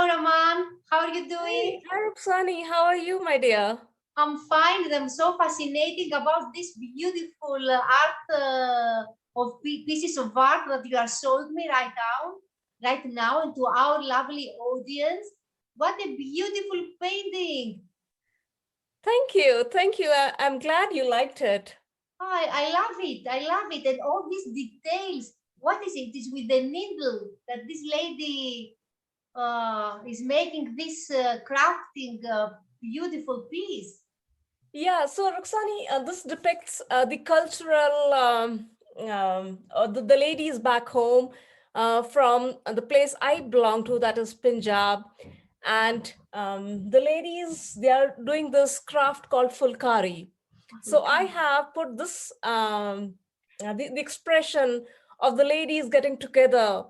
Raman. How are you doing? Hi, Roxani. How are you, my dear? I'm fine. I'm so fascinating about this beautiful art of pieces of art that you are showing me right now, and to our lovely audience. What a beautiful painting! Thank you. Thank you. I'm glad you liked it. I love it. I love it, and all these details. What is it? It's with the needle that this lady is making this crafting beautiful piece. Yeah, so Roxani, this depicts the cultural, the ladies back home from the place I belong to, that is Punjab. And the ladies, they are doing this craft called fulkari. So I have put this, the expression of the ladies getting together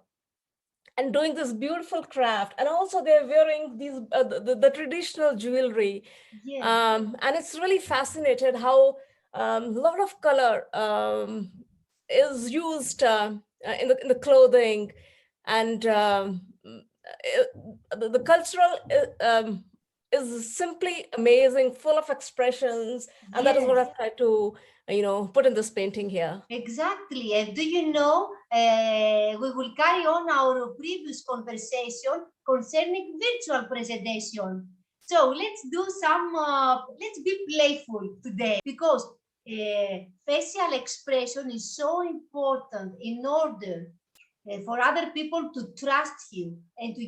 and doing this beautiful craft, and also they're wearing these the traditional jewelry. Yes. And it's really fascinated how a lot of color is used in the clothing, and the cultural is simply amazing, full of expressions, and that is what Yes, I've tried to put in this painting here. exactly. And do you know, we will carry on our previous conversation concerning virtual presentation. So let's be playful today because facial expression is so important in order for other people to trust you and to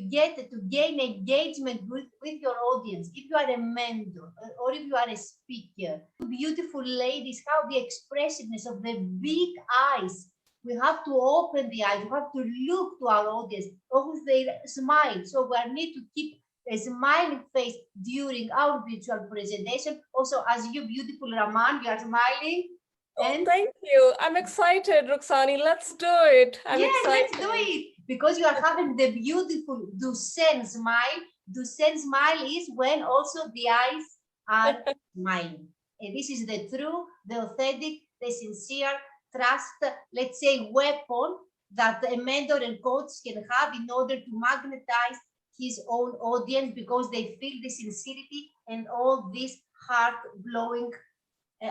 gain engagement with your audience. If you are a mentor or if you are a speaker, beautiful ladies, how the expressiveness of the big eyes. We have to open the eyes. We have to look to our audience or with their smile. So we need to keep a smiling face during our virtual presentation. Also, as you, beautiful Raman, you are smiling. Oh, And thank you. I'm excited, Roxani. Let's do it. I'm yes, let's do excited. it because you are having the beautiful Duchenne smile. Duchenne smile is when also the eyes are smiling. And this is the true, the authentic, the sincere trust, let's say, weapon that a mentor and coach can have in order to magnetize his own audience because they feel the sincerity and all this heart blowing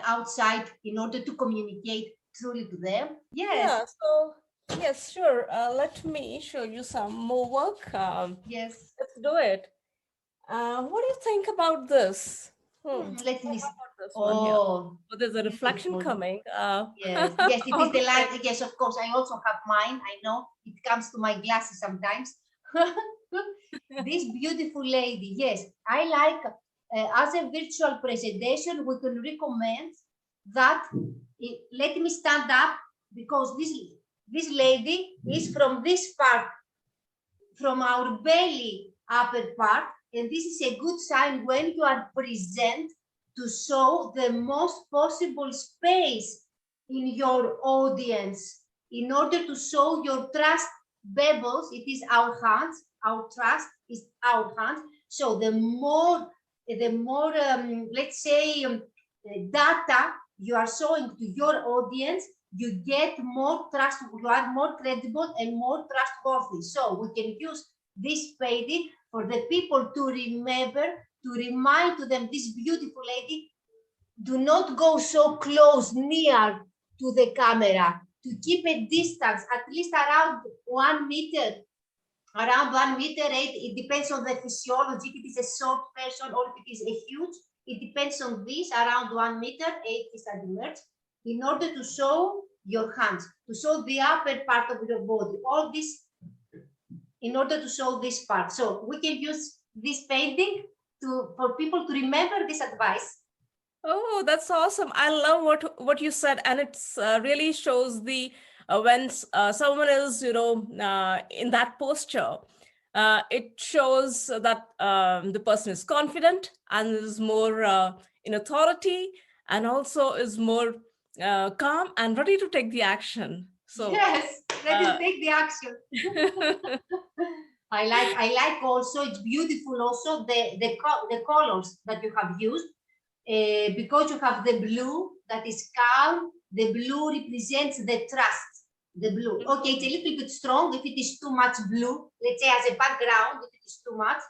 outside in order to communicate truly to them. Yes, Yeah, so yes, sure. Let me show you some more work. yes. Let's do it. What do you think about this? Let How me. about this one here? Oh, Oh, there's a reflection beautiful. coming. Yes, yes, it is On the the light. paint. Yes, of course. I also have mine. I know it comes to my glasses sometimes. This beautiful lady. Yes, I like as a virtual presentation. We can recommend that. Let me stand up because this lady is from this part, from our belly upper part, and this is a good sign when you are present to show the most possible space in your audience in order to show your trust bubbles. It is our hands, our trust is our hands. So the more let's say data you are showing to your audience, you get more trust, you are more credible and more trustworthy. So we can use this painting for the people to remember, to remind to them, this beautiful lady, do not go so close near to the camera, to keep a distance at least around 1 meter, around 1 meter eight. It depends on the physiology, if it is a short person or if it is a huge. It depends on this, around 1 meter 80 centimeters, in order to show your hands, to show the upper part of your body. All this in order to show this part. So we can use this painting for people to remember this advice. Oh, that's awesome. I love what you said, and it's really shows the when someone is in that posture. It shows that the person is confident and is more in authority, and also is more calm and ready to take the action. So, Yes, let us uh, take the action. I like also, it's beautiful also the colors that you have used, because you have the blue that is calm. The blue represents the trust, The blue. Okay, it's a little bit strong if it is too much blue, let's say as a background, if it is too much,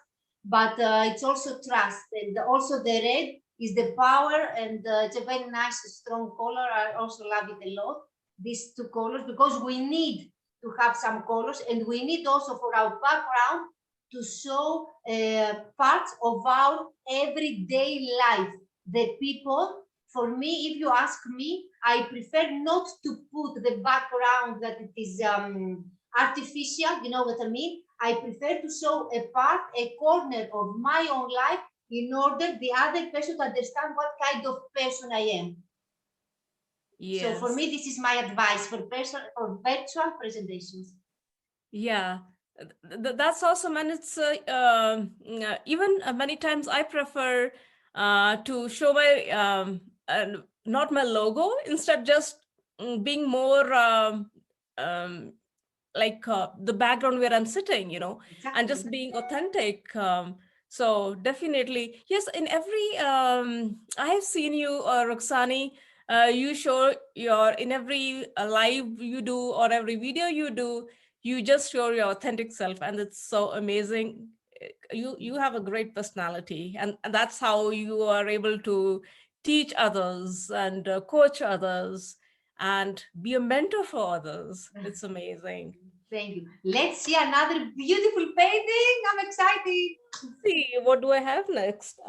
but it's also trust. And also the red is the power, and it's a very nice, strong color. I also love it a lot, these two colors, because we need to have some colors, and we need also for our background to show parts of our everyday life. The people, for me, if you ask me, I prefer not to put the background that it is artificial, you know what I mean? I prefer to show a part, a corner of my own life in order the other person to understand what kind of person I am. Yes. So for me, this is my advice for virtual presentations. Yeah, that's awesome. And it's even many times I prefer to show my not my logo, instead just being more like the background where I'm sitting, Exactly. and just being authentic. So definitely, yes, in every, I have seen you, Roxani, you show in every live you do or every video you do, you just show your authentic self, and it's so amazing. You have a great personality, and that's how you are able to teach others and coach others and be a mentor for others. It's amazing. Thank you. Let's see another beautiful painting. I'm excited. See, what do I have next?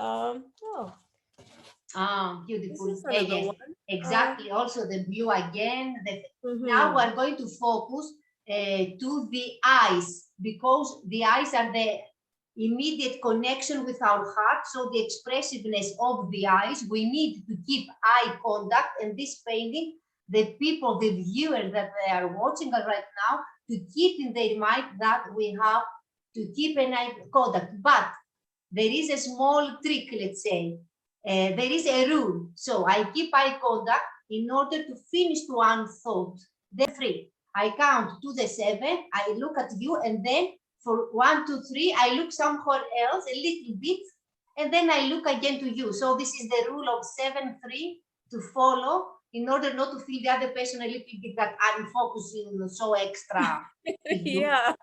Beautiful. This is another Yes, one. exactly. Also the blue again. Now we're going to focus to the eyes, because the eyes are the immediate connection with our heart. So the expressiveness of the eyes, we need to keep eye contact. And this painting, the people, the viewers that they are watching right now, to keep in their mind that we have to keep an eye contact. But there is a small trick, let's say. There is a rule. So I keep eye contact in order to finish one thought. Then 3. I count to the 7. I look at you, and then for 1, 2, 3, I look somewhere else a little bit, and then I look again to you. So this is the rule of 7, 3 to follow, in order not to feel the other person a little bit that I'm focusing so extra. Yeah.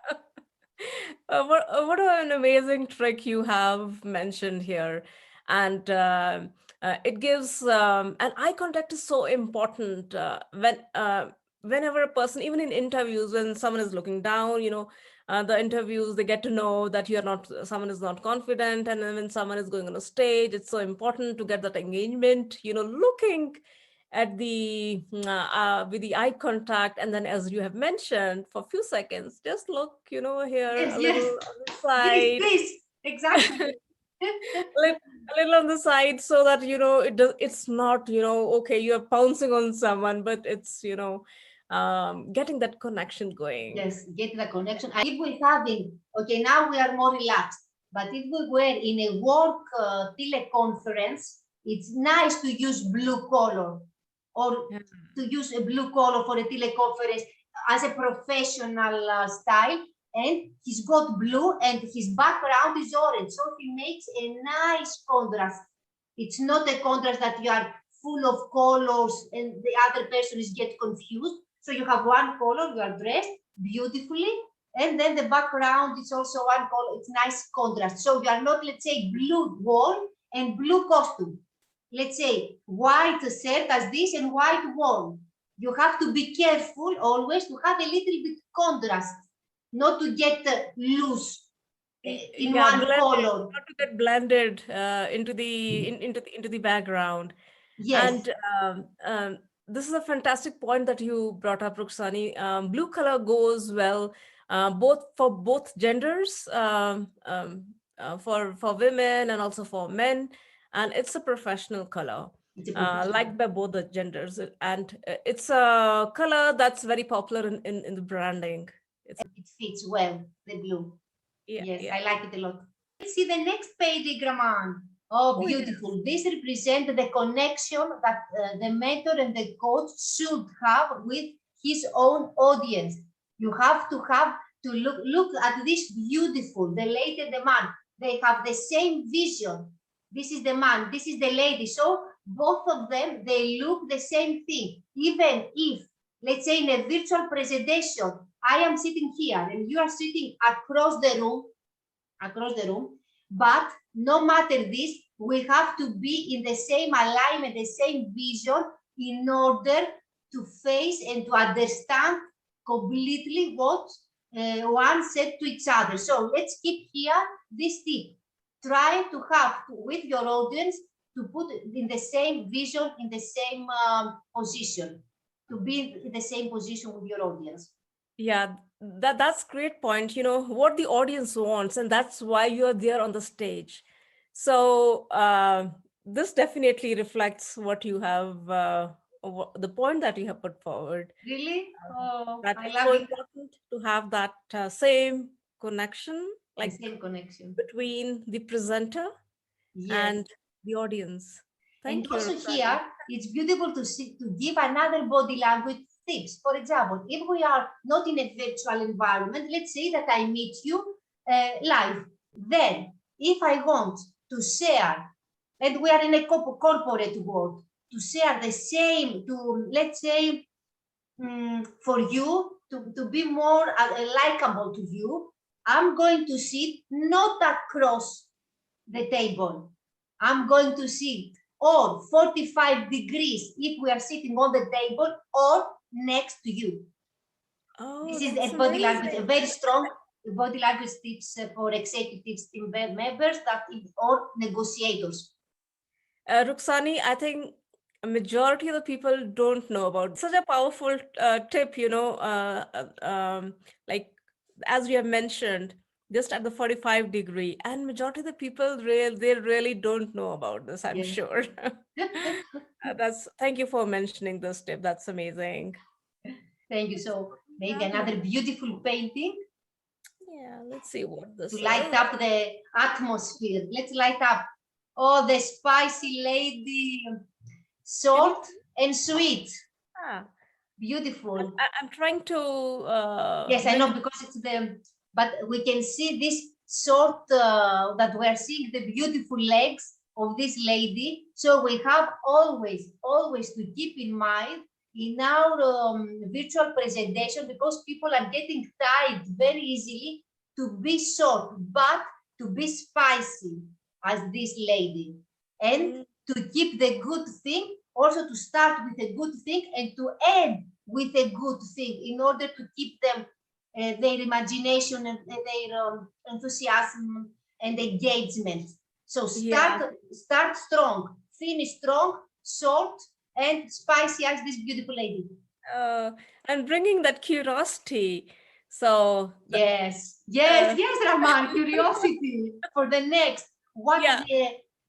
What an amazing trick you have mentioned here. And it gives, and eye contact is so important whenever a person, even in interviews, when someone is looking down, the interviews, they get to know that someone is not confident. And then when someone is going on a stage, it's so important to get that engagement, looking at the with the eye contact, and then, as you have mentioned, for a few seconds, just look here, Yes, a yes. little on the side. Please, exactly. A little on the side, so that it's not okay, you're pouncing on someone, but it's getting that connection going. Yes, get the connection. And if we're having, okay, now we are more relaxed, but if we were in a work teleconference, it's nice to use blue color, or to use a blue color for a teleconference as a professional style. And he's got blue, and his background is orange, so he makes a nice contrast. It's not a contrast that you are full of colors and the other person is get confused. So you have one color, you are dressed beautifully, and then the background is also one color. It's nice contrast. So you are not, let's say, blue wall and blue costume. Let's say white shirt as this and white wall. You have to be careful always to have a little bit contrast, not to get loose in one color. Not to get blended into the background. Yes. And this is a fantastic point that you brought up, Ruxani. Blue color goes well for both genders, for women and also for men, and it's a professional color. Liked by both the genders, and it's a color that's very popular in the branding. It fits well, the blue. Yeah, Yes, yeah. I like it a lot. Let's see the next page, Raman. Oh, beautiful. Yes. This represents the connection that the mentor and the coach should have with his own audience. You have to look at this beautiful, the lady and the man. They have the same vision. This is the man, this is the lady. So both of them, they look the same thing. Even if let's say in a virtual presentation, I am sitting here and you are sitting across the room, but no matter this, we have to be in the same alignment, the same vision in order to face and to understand completely what one said to each other. So let's keep here this tip. Try to have with your audience to put in the same vision, in the same position, to be in the same position with your audience. Yeah, that's great point. You know, what the audience wants, and that's why you're there on the stage. So this definitely reflects what you have, the point that you have put forward. Really? Oh, That I it's so love it. important to have that same connection, The like same connection. between the presenter Yes. and the audience. And Thank you, also Roxani. here, it's beautiful to see, to give another body language tips. For example, if we are not in a virtual environment, let's say that I meet you live. Then, if I want to share, and we are in a corporate world, to share the same, to let's say, for you, to be more likable to you, I'm going to sit not across the table. I'm going to sit or 45 degrees if we are sitting on the table or next to you. Oh, This is that's a body language, a amazing. very strong body language tips for executives, team members, or negotiators. Ruxani, I think a majority of the people don't know about such a powerful tip, you know, like as we have mentioned, just at the 45 degree, and majority of the people they really don't know about this, I'm Yeah. sure. Thank you for mentioning this tip. That's amazing. Thank you. So maybe another beautiful painting Yeah, let's see what this to is. light up the atmosphere. Let's light up. Oh, the spicy lady, salt and sweet. Ah, Beautiful. I'm trying to Yes, I bring know because it's but we can see this sort that we're seeing the beautiful legs of this lady. So we have always to keep in mind in our virtual presentation, because people are getting tired very easily, to be short, but to be spicy as this lady, and to keep the good thing, also to start with a good thing and to end with a good thing in order to keep them their imagination and their enthusiasm and engagement. So start strong, finish strong, short and spicy as this beautiful lady. And bringing that curiosity. So yes, Raman, curiosity for the next. What yeah,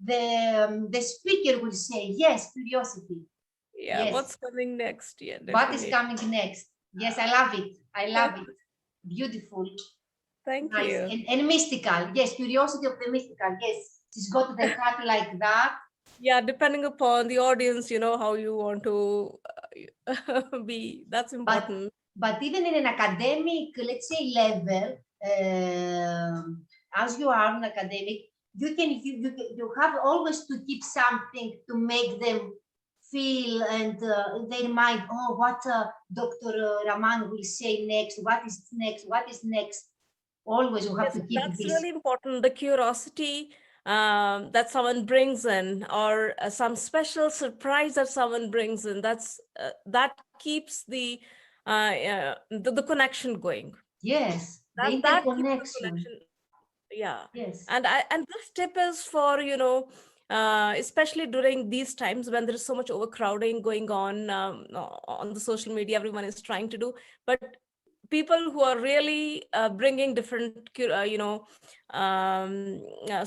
the speaker will say? Yes, curiosity. yeah. Yes. What's coming next? Yeah, What is definitely. coming next? Yes, I love it. I love it. Beautiful. Thank Nice. you. And mystical. Yes, curiosity of the mystical. Yes, she's got the heart like that. Yeah, depending upon the audience, you know, how you want to be. That's important. But even in an academic, let's say, level, as you are an academic, you have always to keep something to make them feel and in their mind, oh, what Dr. Raman will say next, what is next, what is next. Always you have Yes, to keep that's this. really important. The curiosity that someone brings in, or some special surprise that someone brings in. That keeps the connection going. Yes, the That keeps the interconnection. connection. Yeah, Yes. and this tip is for, you know, especially during these times when there is so much overcrowding going on the social media. Everyone is trying to do, but people who are really bringing different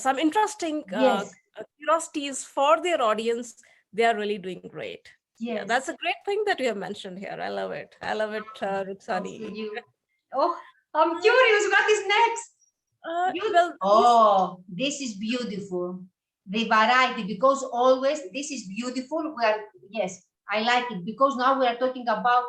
some interesting Yes. curiosities for their audience, they are really doing great. Yeah, Yes. that's a great thing that you have mentioned here. I love it. I love it, Thanks to Ruksani. you. Oh, I'm curious. What is next? Well, Oh, this is beautiful. The variety, because always this is beautiful. Yes, I like it, because now we are talking about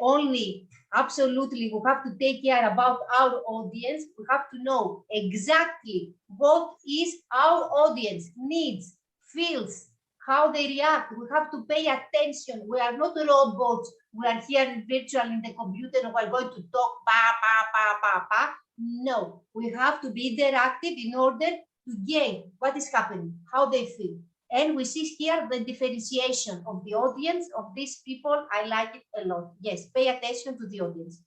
only, absolutely, we have to take care about our audience. We have to know exactly what is our audience needs, feels, how they react. We have to pay attention. We are not robots. We are here virtual in the computer and we're going to talk pa, pa, pa, pa, pa. No, we have to be interactive in order to gain what is happening, how they feel. And we see here the differentiation of the audience of these people. I like it a lot. Yes, pay attention to the audience.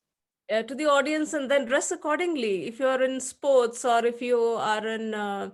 To the audience, and then dress accordingly. If you're in sports, or if you are in a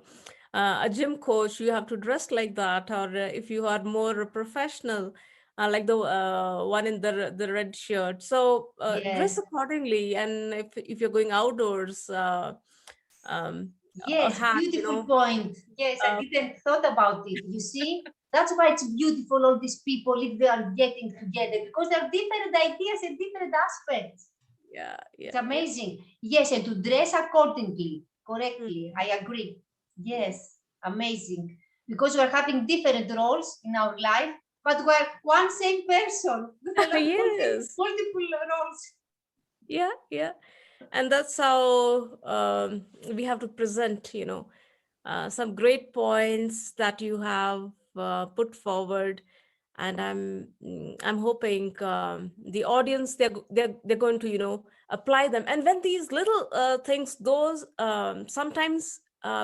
gym coach, you have to dress like that. Or if you are more professional, like the one in the red shirt, so dress Yes, accordingly. And if you're going outdoors, um, a yes, hat, beautiful point. Yes, I didn't thought about it. You see, that's why it's beautiful, all these people, if they are getting together, because there are different ideas and different aspects. yeah, It's yeah, yeah. amazing. Yes, and to dress accordingly, Mm. correctly. I agree. Yes, amazing. Because we're having different roles in our life, but we're one same person with a lot of Yes, multiple roles. yeah, yeah. And that's how we have to present, some great points that you have put forward. And I'm hoping the audience, they're going to apply them. And when these little things, those sometimes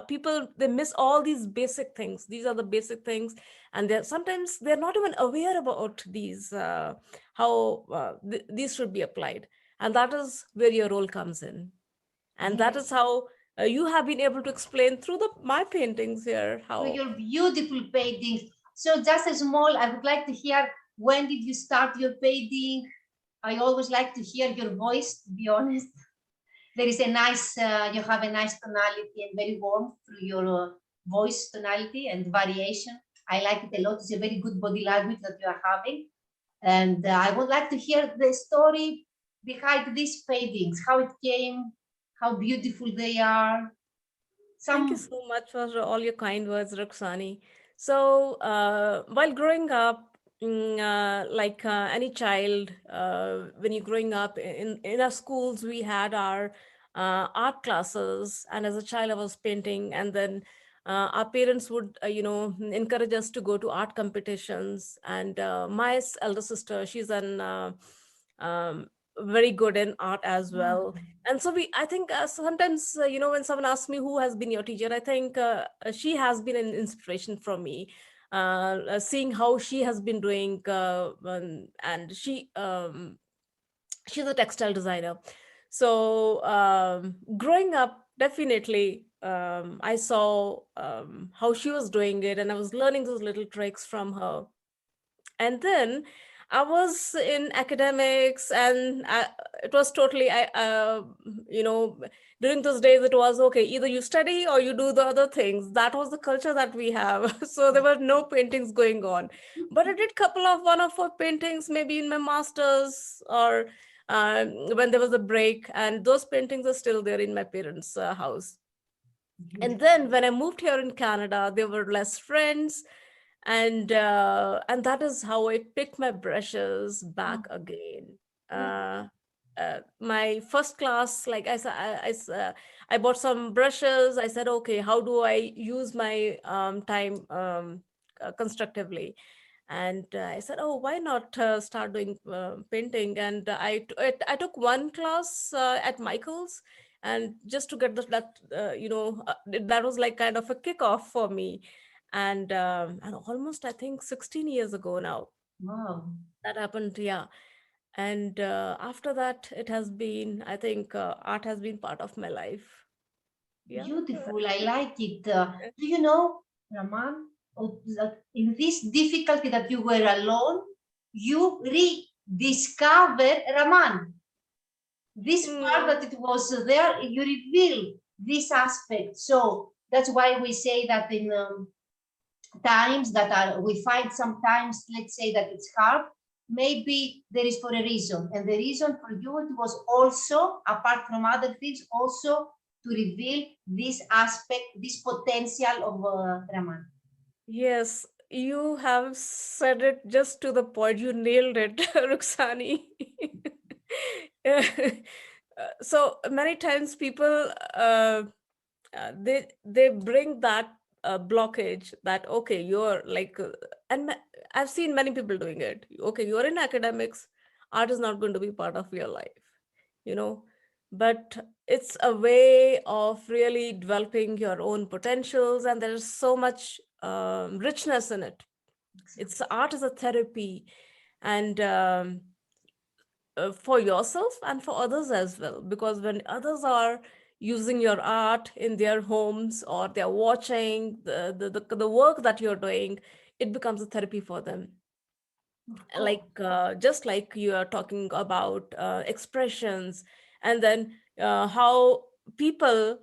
people, they miss all these basic things. These are the basic things, and they're not even aware about these, how these should be applied. And that is where your role comes in. And that is Yes. how you have been able to explain through the my paintings here Through how. your beautiful paintings. So just a small, I would like to hear, when did you start your painting? I always like to hear your voice, to be honest. There is a nice, you have a nice tonality and very warm through your voice tonality and variation. I like it a lot. It's a very good body language that you are having. And I would like to hear the story behind these paintings, how it came, how beautiful they are. Thank you Some, so much for all your kind words, Roxani. So, while growing up, like any child, when you're growing up in our schools, we had our art classes, and as a child, I was painting, and then our parents would, encourage us to go to art competitions. And my elder sister, she's an um, very good in art as well. And so I think sometimes, when someone asks me who has been your teacher, I think she has been an inspiration from me, seeing how she has been doing, and she's a textile designer. So growing up, definitely, I saw how she was doing it, and I was learning those little tricks from her. And then I was in academics, and it was totally, you know during those days it was okay, either you study or you do the other things. That was the culture that we have. So there were no paintings going on, but I did couple of one or four paintings maybe in my masters, or when there was a break, and those paintings are still there in my parents house. And then when I moved here in Canada, there were less friends, and that is how I picked my brushes back again. Uh, my first class, like I said, I bought some brushes. I said, okay, how do I use my time constructively? And I said, oh, why not start doing painting? And I took one class at Michael's, and just to get that was like kind of a kickoff for me. And almost, I think, 16 years ago now wow. that happened. Yeah. And after that, it has been, I think, art has been part of my life. Yeah. Beautiful. I like it. Do you know, Raman, that in this difficulty that you were alone, you rediscover Raman. This part Mm, that it was there, you reveal this aspect. So that's why we say that in times that are, we find sometimes, let's say that it's hard, maybe there is for a reason. And the reason for you, it was also, apart from other things, also to reveal this aspect, this potential of Raman. yes, you have said it just to the point. You nailed it, Ruxani. Yeah. So many times people, they bring that a blockage that, okay, you're like, I've seen many people doing it. Okay, you're in academics, art is not going to be part of your life, you know, but it's a way of really developing your own potentials, and there's so much richness in it. It's art as a therapy, and for yourself and for others as well, because when others are using your art in their homes, or they're watching the work that you're doing, it becomes a therapy for them. Of course. Like just like you are talking about expressions, and then how people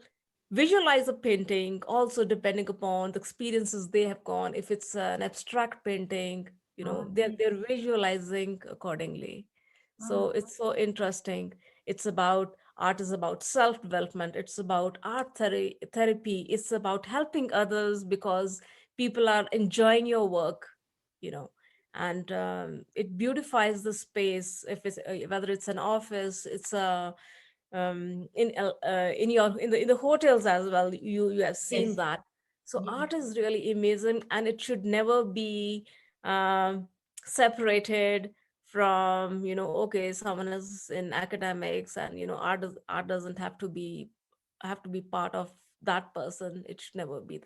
visualize a painting also depending upon the experiences they have gone. If it's an abstract painting, you know, Yes. they're visualizing accordingly. So Ah, it's so interesting. It's about art is about self development, it's about therapy, it's about helping others because people are enjoying your work, you know. And it beautifies the space. If it's whether it's an office, it's a in your in the hotels as well, you have seen yes. that. So Yes. art is really amazing, and it should never be um, separated from, you know, okay, someone is in academics, and you know, art doesn't have to be part of that person. It should never be.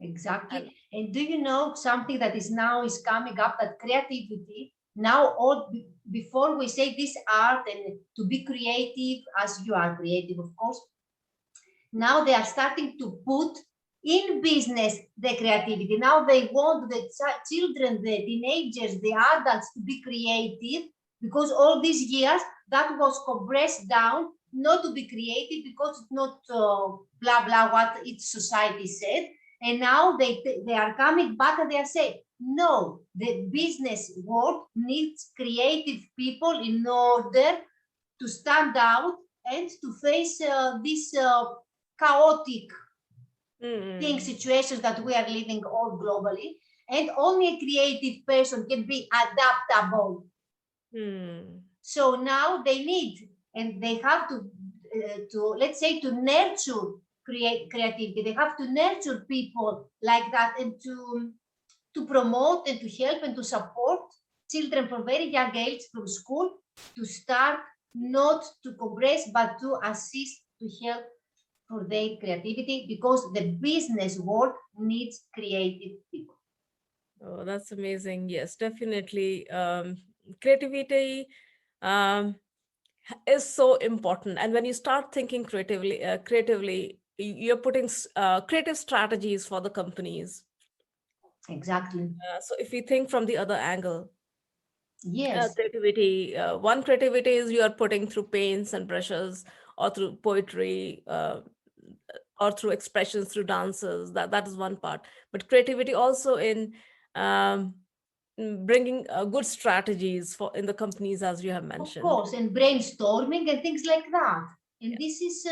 And Exactly. And do you know something that is now is coming up, that creativity now, all before we say this art and to be creative, as you are creative, of course, now they are starting to put in business the creativity. Now they want the children, the teenagers, the adults to be creative, because all these years that was compressed down not to be creative because it's not blah blah what each society said. And now they are coming back and they are saying, no, the business world needs creative people in order to stand out and to face this chaotic things, mm, situations that we are living all globally. And only a creative person can be adaptable. mm, So now they need, and they have to let's say, to nurture creativity. They have to nurture people like that, and to promote and to help and to support children from very young age from school to start not to compress but to assist, to help for their creativity, because the business world needs creative people. oh, that's amazing. Yes, definitely. Creativity um, is so important, and when you start thinking creatively, you're putting creative strategies for the companies. Exactly. So if we think from the other angle, Yes. creativity, one creativity is you are putting through paints and brushes, or through poetry, or through expressions, through dances. That is one part. But creativity also in um, bringing good strategies for in the companies, as you have Of mentioned. course, and brainstorming and things like that. And Yeah. this is,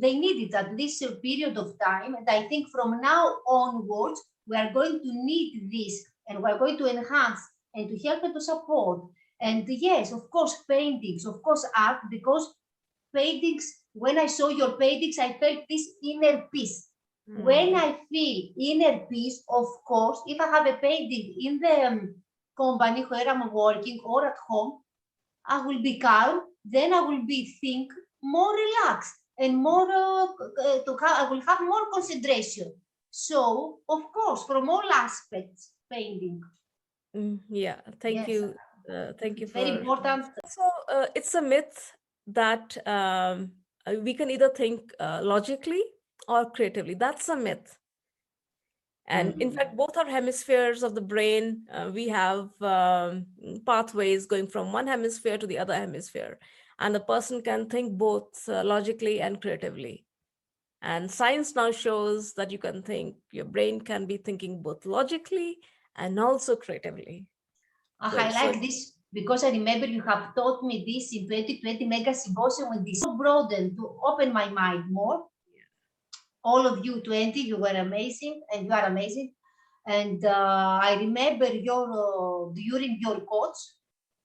they need it at this period of time. And I think from now onwards, we are going to need this, and we're going to enhance and to help and to support. And yes, of course, paintings, of course, art, because paintings, when I saw your paintings, I felt this inner peace. When Hmm. I feel inner peace, of course, if I have a painting in the company where I'm working or at home, I will be calm, then I will be think more relaxed and more I will have more concentration. So, of course, from all aspects, painting. Yeah, thank Yes, you. Thank you it's very for. important. So it's a myth that we can either think logically or creatively. That's a myth. And in Mm. fact, both are hemispheres of the brain. We have pathways going from one hemisphere to the other hemisphere. And a person can think both logically and creatively. And science now shows that you can think, your brain can be thinking both logically and also creatively. So, I so like this because I remember you have taught me this in 2020 Mega Symposium, with this broaden to open my mind more. All of you 20, you were amazing, and you are amazing. And I remember your during your coach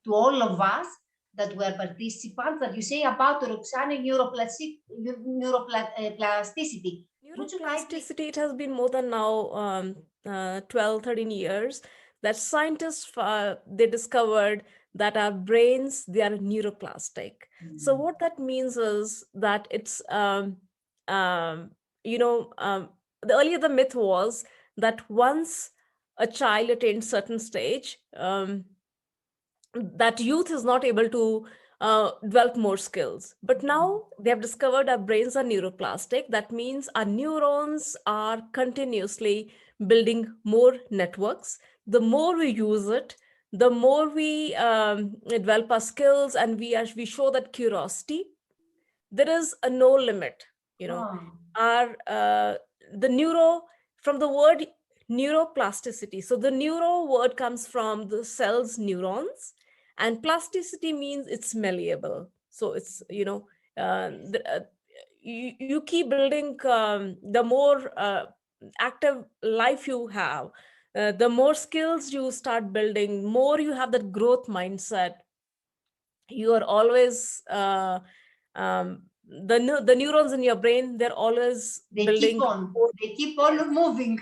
to all of us that were participants, that you say about Roxana neuroplasticity. Would you kindly? Neuroplasticity, it has been more than now 12, 13 years that scientists, they discovered that our brains, they are neuroplastic. So what that means is that it's, um, you know, the earlier the myth was that once a child attains certain stage, that youth is not able to develop more skills. But now they have discovered our brains are neuroplastic. That means our neurons are continuously building more networks. The more we use it, the more we develop our skills, and we show that curiosity. There is a no limit, you know. Oh, Our the neuro, from the word neuroplasticity, so the neuro word comes from the cell's neurons, and plasticity means it's malleable. So it's, you know, you keep building, the more active life you have, the more skills you start building, more you have that growth mindset. You are always the neurons in your brain, they're always they keep building on. more. They keep Yes. on moving.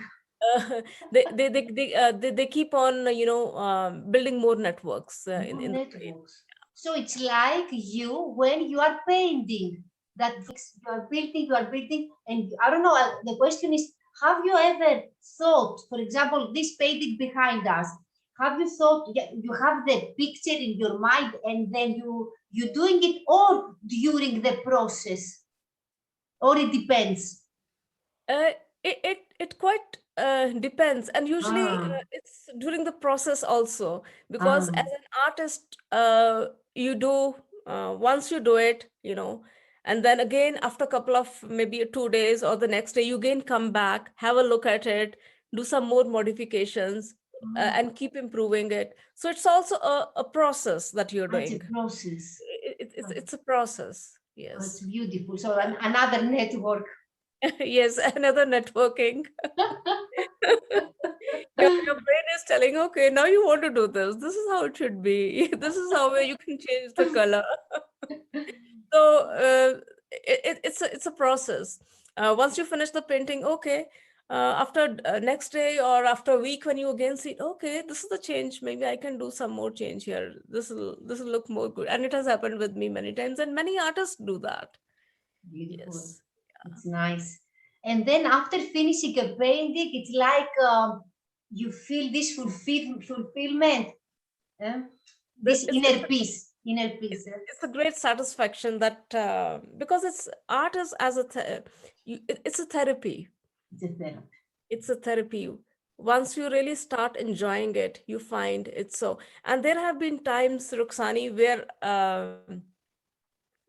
They keep on, you know, building more networks More in the brain. networks. So it's like you when you are painting, that you are building, and I don't know. The question is, have you ever thought, for example, this painting behind us? Have you thought, yeah, you have the picture in your mind, and then you doing it, or during the process, or it depends? uh, it quite depends, and usually Ah, it's during the process also, because ah, as an artist, you do, once you do it, you know, and then again after a couple of maybe 2 days or the next day, you again come back, have a look at it, do some more modifications, ah. and keep improving it. So it's also a process that you're It's a doing. process. It's a process, Oh, it's yes. beautiful. So another network. Yes, another networking. Your brain is telling, okay, now you want to do this. This is how it should be. This is how you can change the color. So it's a process. Once you finish the painting, okay. After next day or after a week, when you again see, okay, this is the change. Maybe I can do some more change here. This will look more good. And it has happened with me many times, and many artists do that. Beautiful. Yes. It's nice. And then after finishing a painting, it's like you feel this fulfillment, eh? The- This It's, it's inner peace, inner peace. Eh? it's a great satisfaction that, because it's art is as a it's a therapy. It's a therapy. It's a therapy. Once you really start enjoying it, you find it's so. And there have been times, Ruxani, where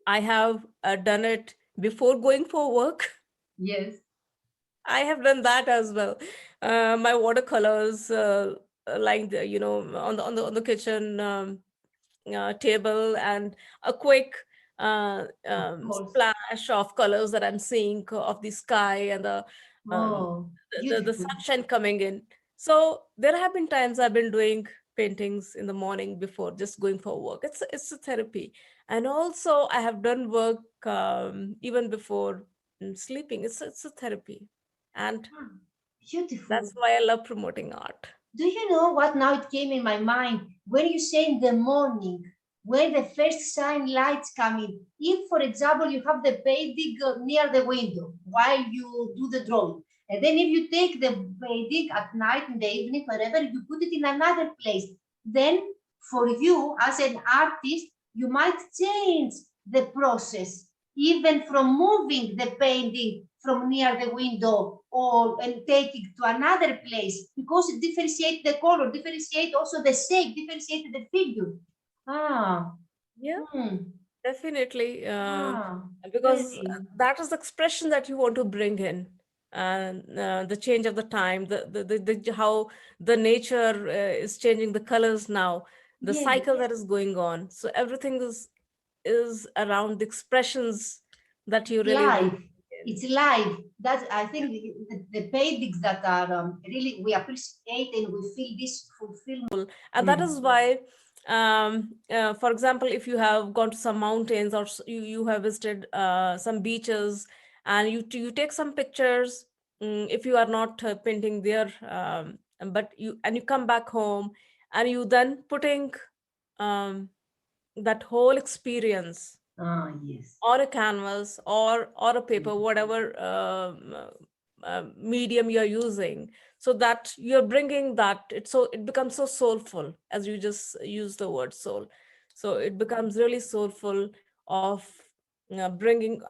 I have done it before going for work. Yes. I have done that as well. My watercolors, lying there, you know, on the kitchen table, and a quick Of course. splash of colors that I'm seeing of the sky, and um, Oh, the beautiful. sunshine coming in. So there have been times I've been doing paintings in the morning before just going for work. It's a therapy, and also I have done work even before sleeping. It's a therapy, and Ah, beautiful. that's why I love promoting art. Do you know what? Now it came in my mind. When you say in the morning, when the first sign lights come in, if, for example, you have the painting near the window while you do the drawing, and then if you take the painting at night, in the evening, wherever, you put it in another place, then for you as an artist, you might change the process, even from moving the painting from near the window or and take it to another place, because it differentiates the color, differentiate also the shape, differentiate the figure. Ah, Yeah, hmm, definitely, because very. that is the expression that you want to bring in, and the change of the time, how the nature is changing the colors now, the Yes, cycle that is going on. So everything is around the expressions that you it's really want live. to bring in. It's live. That's, I think, the paintings that are really we appreciate and we feel this fulfillment. And that is why, for example, if you have gone to some mountains, or you have visited some beaches, and you take some pictures, if you are not painting there, but you come back home, and you then putting um, that whole experience Yes. on a canvas or a paper, whatever medium you're using, so that you're bringing that, it becomes so soulful, as you just use the word soul. So it becomes really soulful of bringing,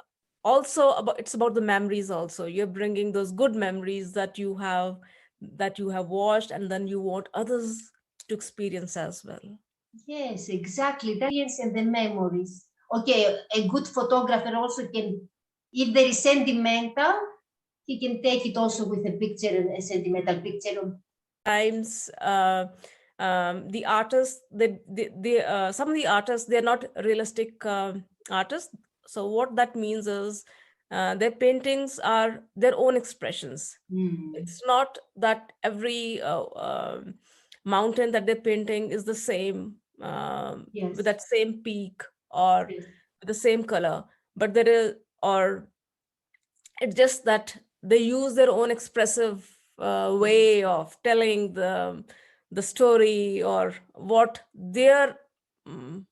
also about, it's about the memories also. You're bringing those good memories that you have watched, and then you want others to experience as well. Yes, exactly. The experience and the memories. Okay, a good photographer also can, if there is sentimental, he can take it also with a picture, a sentimental picture. Times the artists, some of the artists, they're not realistic artists. So what that means is their paintings are their own expressions. It's not that every mountain that they're painting is the same, Yes, with that same peak, or yes. with the same color, but there is, or it's just that they use their own expressive way of telling the story, or what their mm,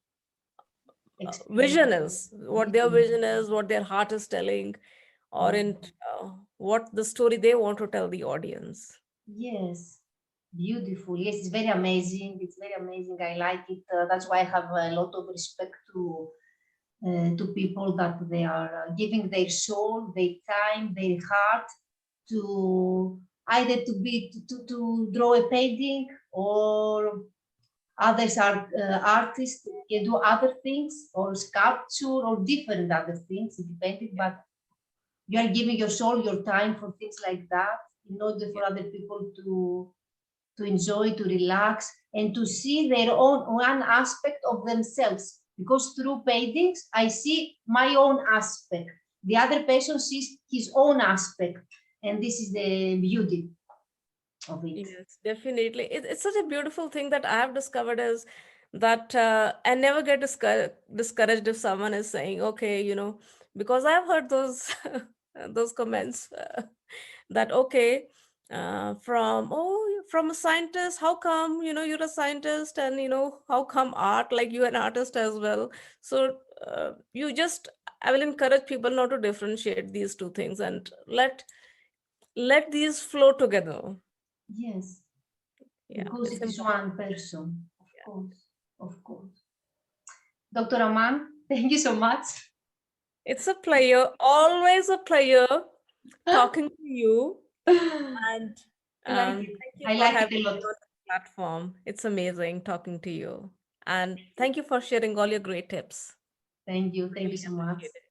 vision Experience. is, what their vision is, what their heart is telling, or in what the story they want to tell the audience. Yes, beautiful. Yes, it's very amazing. It's very amazing. I like it. That's why I have a lot of respect to people that they are giving their soul, their time, their heart to either to draw a painting, or others are artists can do other things, or sculpture, or different other things, independent. But you are giving your soul, your time for things like that, in order for other people to enjoy, to relax, and to see their own one aspect of themselves. Because through paintings, I see my own aspect. The other person sees his own aspect, and this is the beauty of it. Yes, definitely. It's such a beautiful thing that I have discovered is that I never get discouraged if someone is saying, okay, because I've heard those those comments that, okay, from a scientist, how come, you're a scientist, and how come art, like you're an artist as well. So I will encourage people not to differentiate these two things, and let these flow together. Yes, Yeah, because it's it is important. one person, of course, of course. Dr. Raman, thank you so much. It's a pleasure, always a pleasure talking to you. And I like it. thank you I for like it having a me lot. on the platform. It's amazing talking to you. And thank you for sharing all your great tips. Thank you. Thank you Really so much. appreciate it.